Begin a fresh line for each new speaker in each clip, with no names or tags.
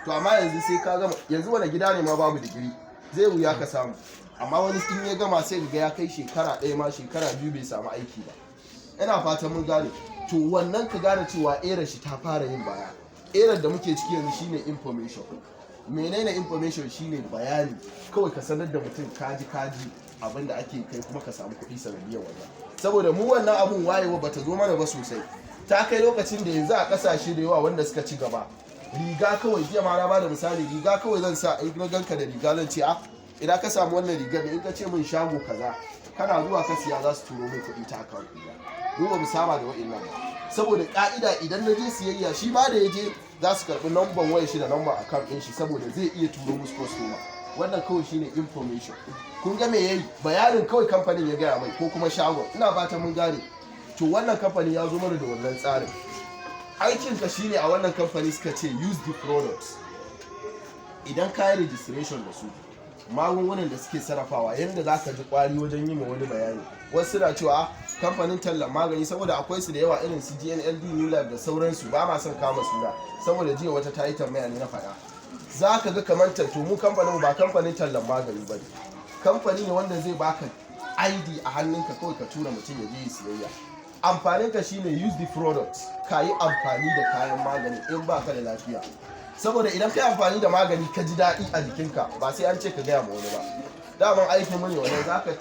to amma yanzu sai ka gama, yanzu wani gida ne ma babu digiri zai wuya ka samu, amma wani in ya gama sai ga ya kai shekara ɗaya ma shekara biyu bai samu aiki ba. Ina fatan mun gane. To wannan ka gane cewa erar shi ta fara yin baya. Erar da muke ciki yanzu shine information. Menene information? Shine bayani, kawai ka sanar da mutum kaji abin da ake kai kuma ka samu kuɗi sanadiyar wannan. Saboda mu wannan abun wayewa bata zo mana ba sosai, ta kai lokacin da yanzu a ƙasashe da yawa wanda suka ci gaba, riga kawai, jiya ma na bada misali, riga kawai zan sa in na ganka da riga zan ce idan ka samu wannan rigar in ka ce min shago kaza kana zuwa ka siya za su turo min kuɗi ta account ɗina. Mu ba mu saba da wa'innan ba, saboda ka'ida idan na je siyayya shi ma da ya je za su karɓi namban wayar shi da namban account ɗin shi, saboda zai iya turo musu customer. Wannan kawai shine information. Kun ga me yayi? Bayanin kawai kamfanin ya gaya mai ko kuma shagon. Ina fata mun gane. To wannan kamfani ya zo mana da wannan tsarin. Aikin ka shine a wannan kamfani suka ce use the products. Idan ka yi registration da su, magungunan da suke sarrafawa yadda za ka ji kwari wajen yi ma wani bayani. Wasu na cewa kamfanin tallan magani, saboda akwai su da yawa irin su GNLD, New Life da sauransu, ba ma son kama suna saboda jiya wata ta yi tambaya ne na faɗa. Za ka ga kamar to mu kamfanin ba kamfanin tallan magani ba ne. Kamfani ne wanda zai baka ID a hannunka kawai ka tura mutum ya je yi siyayya. Amfaninka shine use the product, ka yi amfani da kayan magani in ba ka da lafiya. Saboda idan ka yi amfani da magani ka ji daɗi a jikinka, ba sai an ce ka gaya ma wani ba. Daman aikin mu ne wannan, za ka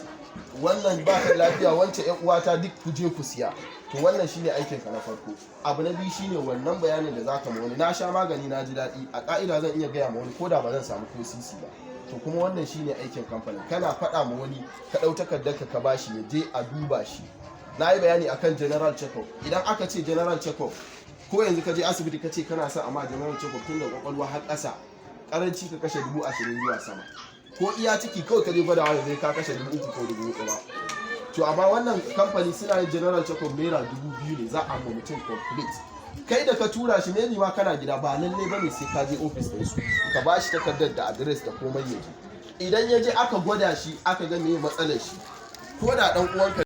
wannan ba ka da lafiya, wancan ƴan uwata duk ku je ku siya. To wannan shine aikin ka na farko. Abu na biyu shine wannan bayanin da zaka ma wani, na sha magani na ji daɗi, a ka'ida zan iya gaya ma wani ko da ba zan samu ko sisi ba. To kuma wannan shine aikin kamfanin. Kana faɗa ma wani, ka ɗau takardar ka bashi ya je a duba shi. Na yi bayani akan general check-up. Idan aka ce general check-up, ko yanzu ka je asibiti ka ce kana son amma general check-up tun da kwakwalwa har ƙasa, karanci ka kashe 20,000 zuwa sama. Ko iya ciki kawai ka je gwadawa yanzu ka kashe 3,000 ko 4,000 ba. To amma wannan kamfani suna yin general check-up naira 2,000 ne za a ma mutum complete. Kai da ka tura shi ne ma kana gida, ba lalle bane sai ka je office din su ka bashi takardar da address da komai yaje. Idan ya je aka gwada shi aka ga meye matsalar shi, ko da dan uwanka